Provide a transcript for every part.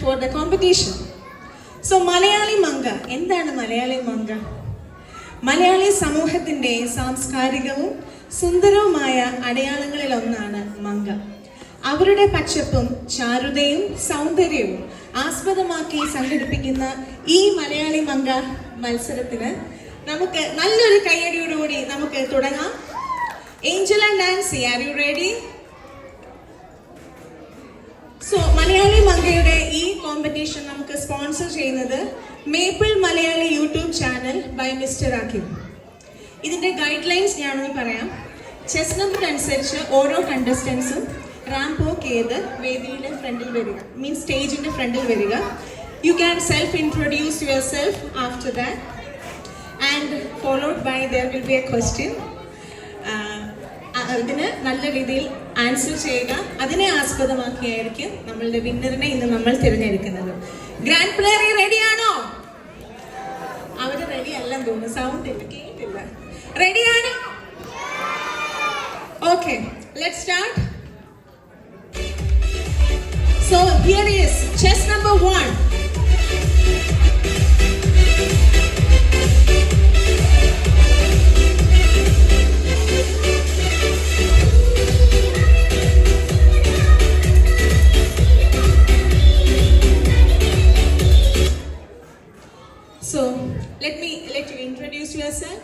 for the competition. So Malayali Manga, എന്താണ് മലയാളി മങ്ക? മലയാളി സമൂഹത്തിന്റെ സാംസ്കാരികവും സുന്ദരവുമായ അടയാളങ്ങളിൽ ഒന്നാണ് മങ്ക. അവരുടെ പച്ചപ്പും ചാരുതയും സൗന്ദര്യവും ആസ്പദമാക്കി സംഘടിപ്പിക്കുന്ന ഈ മലയാളി മങ്ക മത്സരത്തിന് നമുക്ക് നല്ലൊരു കയ്യടിയോടുകൂടി നമുക്ക് തുടങ്ങാം. Angel and Nancy, are you ready? So Malayali മങ്കയുടെ ഈ കോമ്പറ്റീഷൻ നമുക്ക് സ്പോൺസർ ചെയ്യുന്നത് Maple Malayali YouTube channel by mister Akhil. ഇതിന്റെ ഗൈഡ് ലൈൻസ് ഞാനൊന്ന് പറയാം. ചെസ് നമ്പർ അനുസരിച്ച് ഓരോ കണ്ടസ്റ്റൻസും റാമ്പ് വോക്ക് ചെയ്ത് വേദിയുടെ ഫ്രണ്ടിൽ വരിക, മീൻസ് സ്റ്റേജിന്റെ ഫ്രണ്ടിൽ വരിക. You can self introduce your self after that and followed by there will be a question. ഇതിന് നല്ല രീതിയിൽ ആൻസർ ചെയ്യുക. അതിനെ ആസ്പദമാക്കിയായിരിക്കും നമ്മളുടെ വിന്നറിനെ ഇന്ന് നമ്മൾ തിരഞ്ഞെടുക്കുന്നത്. ഗ്രാൻഡ് പ്ലെയർ റെഡിയാണോ? അവര് റെഡി അല്ലെന്ന് തോന്നുന്നു, സൗണ്ട് ഇല്ല, കേട്ടില്ല. റെഡിയാണോ? Okay, let's start. So here is chess number 1. So let you introduce yourself.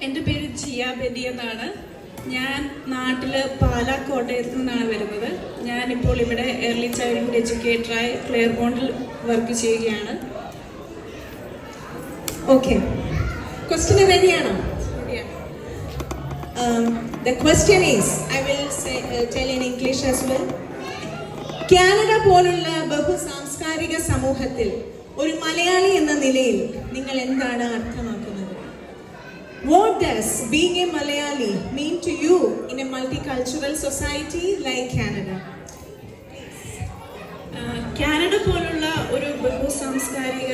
എൻ്റെ പേര് ജിയ ബെദി എന്നാണ്. ഞാൻ നാട്ടിൽ പാലാക്കോട്ടയത്തു നിന്നാണ് വരുന്നത്. ഞാനിപ്പോൾ ഇവിടെ ഏർലി ചൈൽഡ്ഹുഡ് എഡ്യൂക്കേറ്ററായി ക്ലെയർമോണ്ടിൽ വർക്ക് ചെയ്യുകയാണ്. ഓക്കെ, ക്വസ്റ്റ്യൻ റെഡിയാണോ? The question is, I will tell in English as well. Canada പോലുള്ള ബഹുസാംസ്കാരിക സമൂഹത്തിൽ ഒരു മലയാളി എന്ന നിലയിൽ നിങ്ങൾ എന്താണ് അർത്ഥമാക്കുന്നത്? What does being a Malayali mean to you in a multicultural society like Canada? Canada പോലുള്ള ഒരു ബഹുസാംസ്കാരിക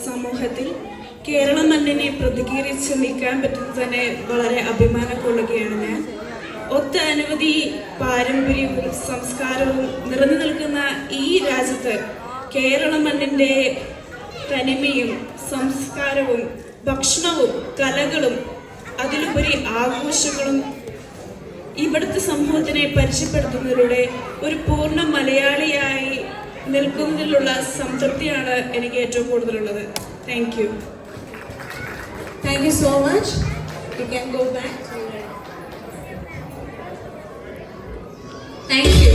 സമൂഹത്തിൽ കേരള മണ്ണിനെ പ്രതികരിച്ച് നിൽക്കാൻ പറ്റുന്നത് തന്നെ വളരെ അഭിമാനം കൊള്ളുകയാണ് ഞാൻ. ഒട്ടനവധി പാരമ്പര്യവും സംസ്കാരവും നിറഞ്ഞു നിൽക്കുന്ന ഈ രാജ്യത്ത് കേരള മണ്ണിൻ്റെ തനിമയും സംസ്കാരവും ഭക്ഷണവും കലകളും അതിലുപരി ആഘോഷങ്ങളും ഇവിടുത്തെ സമൂഹത്തിനെ പരിചയപ്പെടുത്തുന്നതിലൂടെ ഒരു പൂർണ്ണ മലയാളിയായി നിൽക്കുന്നതിലുള്ള സംതൃപ്തിയാണ് എനിക്ക് ഏറ്റവും കൂടുതലുള്ളത്. Thank you. Thank you so much. You can go back. Thank you.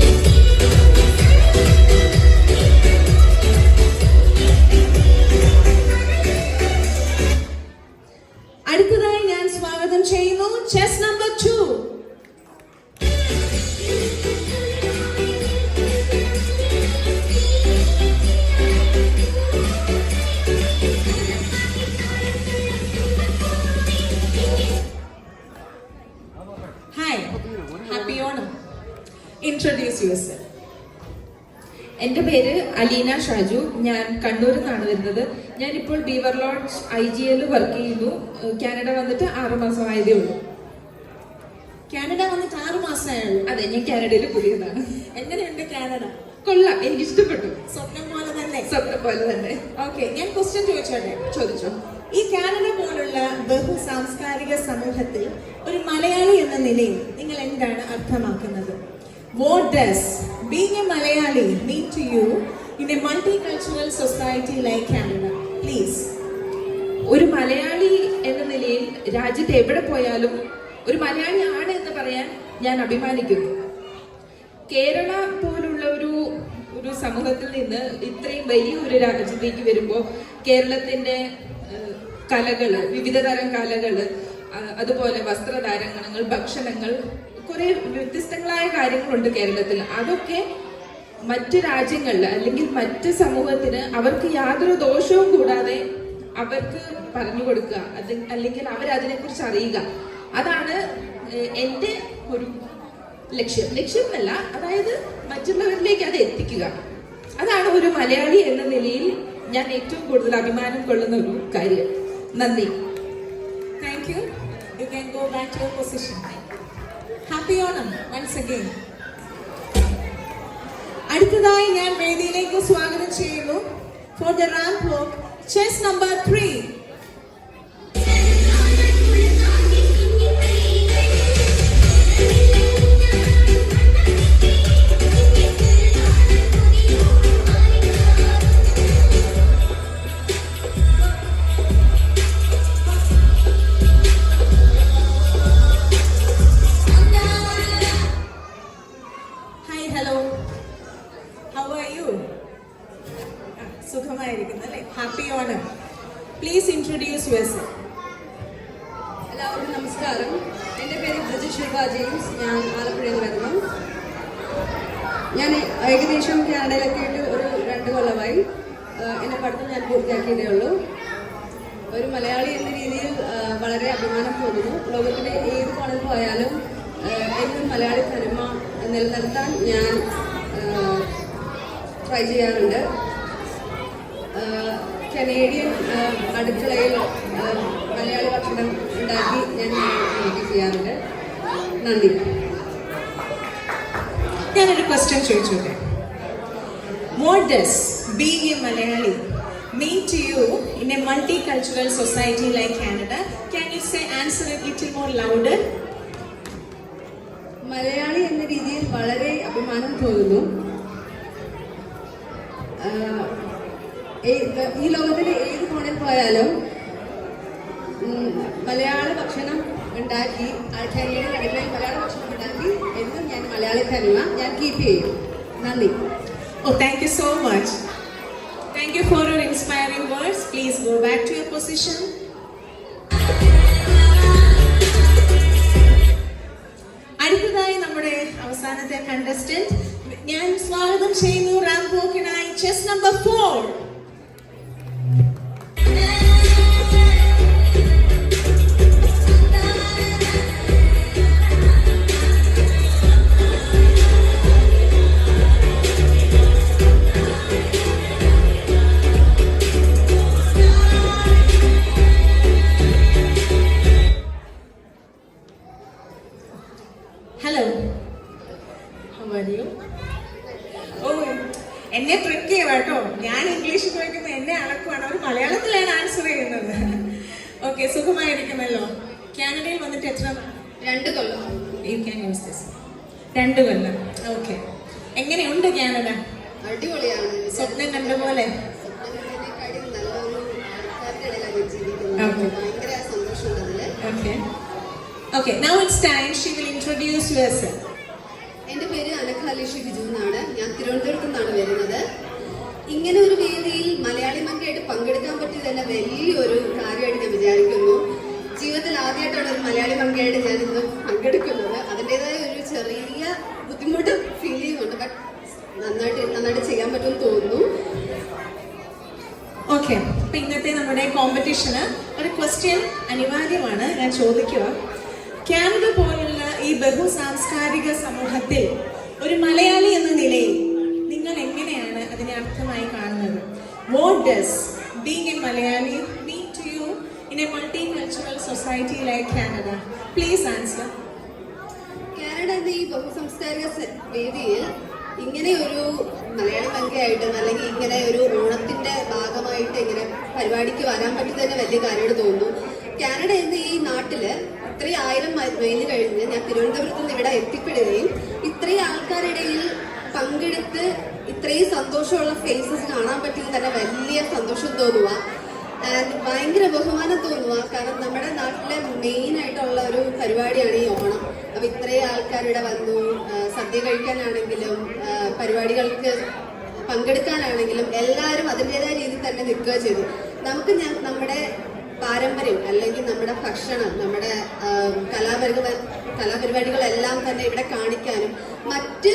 അടുത്തതായി ഞാൻ സ്വാഗതം ചെയ്യുന്നു chess number 2. Hi, happy Onam. Introduce yourself. എൻ്റെ പേര് അലീന ഷാജു. ഞാൻ കണ്ണൂരിൽ നിന്നാണ് വരുന്നത്. ഞാനിപ്പോൾ ബീവർ ലോഡ്ജ് IGL വർക്ക് ചെയ്യുന്നു. കാനഡ വന്നിട്ട് 6 മാസം ആയതേ ഉള്ളൂ. കാനഡ വന്നിട്ട് 6 മാസമായുള്ളൂ? അതെ, ഞാൻ കാനഡയിൽ പുതിയതാണ്. എങ്ങനെയുണ്ട് കാനഡ? കൊള്ളാം, എനിക്ക് ഇഷ്ടപ്പെട്ടു. സ്വപ്നം പോലെ തന്നെ? സ്വപ്നം പോലെ തന്നെ. ഓക്കെ, ഞാൻ ക്വസ്റ്റ്യൻ ചോദിച്ചോട്ടെ? ചോദിച്ചോ. ഈ കാനഡ പോലുള്ള ബഹുസാംസ്കാരിക സമൂഹത്തിൽ ഒരു മലയാളി എന്ന നിലയിൽ നിങ്ങൾ എന്താണ് അർത്ഥമാക്കുന്നത്? What does being a Malayali mean to you in a multicultural society like Canada? Please. ഒരു മലയാളി എന്ന നിലയിൽ രാജ്യത്ത് എവിടെ പോയാലും ഒരു മലയാളി ആണ് എന്ന് പറയാൻ ഞാൻ അഭിമാനിക്കുന്നു. കേരള പോലുള്ള ഒരു സമൂഹത്തിൽ നിന്ന് ഇത്രയും വലിയ ഒരു രാജ്യത്തേക്ക് വരുമ്പോൾ കേരളത്തിന്റെ കലകള്, വിവിധ തരം കലകള്, അതുപോലെ വസ്ത്രധാരണങ്ങൾ, ഭക്ഷണങ്ങൾ, കുറെ വ്യത്യസ്തങ്ങളായ കാര്യങ്ങളുണ്ട് കേരളത്തിൽ. അതൊക്കെ മറ്റു രാജ്യങ്ങളിൽ അല്ലെങ്കിൽ മറ്റ് സമൂഹത്തിന് അവർക്ക് യാതൊരു ദോഷവും കൂടാതെ അവർക്ക് പറഞ്ഞു കൊടുക്കുക, അല്ലെങ്കിൽ അവരതിനെക്കുറിച്ച് അറിയുക. അതാണ് എൻ്റെ ഒരു ലക്ഷ്യം എന്നല്ല, അതായത് മറ്റുള്ളവരിലേക്ക് അത് എത്തിക്കുക. അതാണ് ഒരു മലയാളി എന്ന നിലയിൽ ഞാൻ ഏറ്റവും കൂടുതൽ അഭിമാനം കൊള്ളുന്ന ഒരു കാര്യം. നന്ദി. Thank you. You can go back to your position. Happy Onam once again. അടുത്തതായി ഞാൻ വേദിയിലേക്ക് സ്വാഗതം ചെയ്യുന്നു for the ramp walk chest number 3. സുഖമായിരിക്കുന്നല്ലേ? Happy Onam. Please introduce yourself. എല്ലാവർക്കും നമസ്കാരം. എൻ്റെ പേര് ബ്രിജിഷ് ജെയിംസ്. ഞാൻ ആലപ്പുഴയിൽ വരുന്നു. ഞാൻ ഏകദേശം കാനഡയിലൊക്കെ ആയിട്ട് ഒരു 2 കൊല്ലമായി. എൻ്റെ പഠിത്തം ഞാൻ പൂർത്തിയാക്കിയതേ ഉള്ളൂ. ഒരു മലയാളി എന്ന രീതിയിൽ വളരെ അഭിമാനം തോന്നുന്നു. ലോകത്തിൻ്റെ ഏത് കോണിൽ പോയാലും എന്നും മലയാളി തനിമ നിലനിർത്താൻ ഞാൻ ട്രൈ ചെയ്യാറുണ്ട്. കനേഡിയൻ അടുക്കളയിൽ മലയാളി ഭക്ഷണം ഉണ്ടാക്കി ഞാൻ ചെയ്യാറുണ്ട്. നന്ദി. ഞാനൊരു ക്വസ്റ്റ്യൻ ചോദിച്ചോട്ടെ. What does being a Malayali mean to you in a multicultural society like Canada? Can you say answer it little more louder? Malayali എന്ന രീതിയിൽ വളരെ അഭിമാനം തോന്നുന്നു. ഈ ലോകത്തിലെ ഏത് കോണിൽ പോയാലും മലയാള ഭക്ഷണം ഉണ്ടാക്കി ആൾക്കാരുടെ അടുക്കളയിൽ മലയാള ഭക്ഷണം ഉണ്ടാക്കി എന്നും ഞാൻ മലയാളി തനിമ ഞാൻ കീപ്പ് ചെയ്യും. നന്ദി. Oh, thank you so much. Thank you for your inspiring words. Please go back to your position. അടുത്തതായി നമ്മുടെ അവസാനത്തെ കണ്ടസ്റ്റന്റ് ഞാൻ സ്വാഗതം ചെയ്യുന്നു റാമ്പ് വോക്കിനായി chest number 4. Hello, how are you? ഓ, എന്നെ ട്രിക്ക് ചെയ്യുക കേട്ടോ. ഞാൻ ഇംഗ്ലീഷ് ചോദിക്കുന്നത് എന്നെ അളക്കുവാണ്. അവർ മലയാളത്തിലാണ് ആൻസർ ചെയ്യുന്നത്. ഓക്കെ, സുഖമായിരിക്കുന്നല്ലോ. കാനഡയിൽ വന്നിട്ട് എത്ര? 2 കൊല്ലം. You can use this. 2 കൊല്ലം. ഓക്കെ, എങ്ങനെയുണ്ട് കാനഡ? അടിപൊളിയാണ്. സ്വപ്നം കണ്ട പോലെ? ഭയങ്കര സന്തോഷമുണ്ട്. Okay, now it's time she will introduce herself. എൻ്റെ പേര് അനഖാലിഷി ബിജു എന്നാണ്. ഞാൻ തിരുവനന്തപുരത്ത് നിന്നാണ് വരുന്നത്. ഇങ്ങനെ ഒരു വേദിയിൽ മലയാളി മങ്കയായിട്ട് പങ്കെടുക്കാൻ പറ്റിയത് തന്നെ വലിയൊരു കാര്യമായിട്ട് ഞാൻ വിചാരിക്കുന്നു. ജീവിതത്തിൽ ആദ്യമായിട്ടാണ് ഒരു മലയാളി മങ്കയായിട്ട് ഞാൻ ഇന്ന് പങ്കെടുക്കുന്നത്. അതിൻ്റെതായ ഒരു ചെറിയ ബുദ്ധിമുട്ട് ഫീൽ ചെയ്യുന്നുണ്ട്. ബട്ട് നന്നായിട്ട് ചെയ്യാൻ പറ്റുമെന്ന് തോന്നുന്നു. ഓക്കെ, അപ്പൊ ഇന്നത്തെ നമ്മുടെ കോമ്പറ്റീഷന് ഒരു ക്വസ്റ്റ്യൻ അനിവാര്യമാണ്. ഞാൻ ചോദിക്കുക, കാനഡ പോലുള്ള ഈ ബഹുസാംസ്കാരിക സമൂഹത്തിൽ ഒരു മലയാളി എന്ന നിലയിൽ നിങ്ങൾ എങ്ങനെയാണ് അതിനെ അർത്ഥമായി കാണുന്നത്? What does being a Malayali mean to you in a multicultural society like Canada? Please answer. Canada എന്ന ഈ ബഹുസാംസ്കാരിക വേദിയിൽ ഇങ്ങനെ ഒരു മലയാളി മങ്കയായിട്ട് അല്ലെങ്കിൽ ഇങ്ങനെ ഒരു ഓണത്തിന്റെ ഭാഗമായിട്ട് ഇങ്ങനെ പരിപാടിക്ക് വരാൻ പറ്റുന്നത് തന്നെ വലിയ കാര്യമായിട്ട് തോന്നുന്നു. കാനഡ എന്ന ഈ നാട്ടില് ഇത്രയും 1000 മൈൽ കഴിഞ്ഞ് ഞാൻ തിരുവനന്തപുരത്ത് നിന്ന് ഇവിടെ എത്തിപ്പെടുകയും ഇത്രയും ആൾക്കാരിടയിൽ പങ്കെടുത്ത് ഇത്രയും സന്തോഷമുള്ള ഫേസസ് കാണാൻ പറ്റിയത് തന്നെ വലിയ സന്തോഷം തോന്നുക. ആൻഡ് ഭയങ്കര ബഹുമാനം തോന്നുക. കാരണം നമ്മുടെ നാട്ടിലെ മെയിൻ ആയിട്ടുള്ള ഒരു പരിപാടിയാണ് ഈ ഓണം. അപ്പൊ ഇത്രയും ആൾക്കാരിവിടെ വന്നു, സദ്യ കഴിക്കാനാണെങ്കിലും പരിപാടികൾക്ക് പങ്കെടുക്കാനാണെങ്കിലും എല്ലാവരും അതിൻ്റെതായ രീതിയിൽ തന്നെ നിൽക്കുക ചെയ്തു. നമുക്ക് നമ്മുടെ പാരമ്പര്യം അല്ലെങ്കിൽ നമ്മുടെ ഭക്ഷണം, നമ്മുടെ കലാപരിപാടികളെല്ലാം തന്നെ ഇവിടെ കാണിക്കാനും മറ്റ്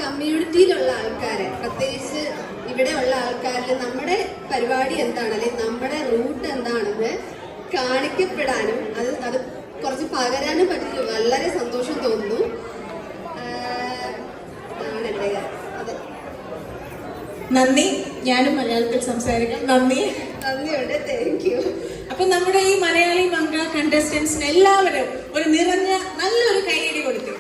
കമ്മ്യൂണിറ്റിയിലുള്ള ആൾക്കാരെ, പ്രത്യേകിച്ച് ഇവിടെ ഉള്ള ആൾക്കാരിൽ നമ്മുടെ പരിപാടി എന്താണ് അല്ലെങ്കിൽ നമ്മുടെ റൂട്ട് എന്താണെന്ന് കാണിക്കപ്പെടാനും അത് കുറച്ച് പകരാനും പറ്റില്ല. വളരെ സന്തോഷം തോന്നുന്നു. നന്ദി. ഞാനും മലയാളത്തിൽ സംസാരിക്കാം. നന്ദിയുണ്ട്. Thank you. അപ്പൊ നമ്മുടെ ഈ മലയാളി മങ്ക കണ്ടസ്റ്റന്റ്സിന് എല്ലാവരും ഒരു നിറഞ്ഞ നല്ലൊരു കൈയടി കൊടുത്തു.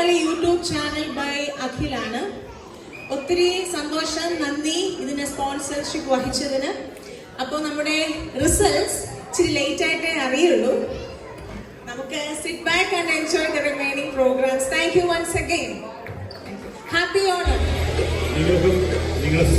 മലയാളി യൂട്യൂബ് ചാനൽ ബൈ അഖിലാണ്. ഒത്തിരി സന്തോഷം, നന്ദി ഇതിന് സ്പോൺസർഷിപ്പ് വഹിച്ചതിന്. അപ്പോൾ നമ്മുടെ റിസൾട്ട്സ് ഇച്ചിരി ലേറ്റ് ആയിട്ടേ അറിയുള്ളൂ. നമുക്ക് sit back and enjoy the remaining programmes. Thank you once again. Happy Onam.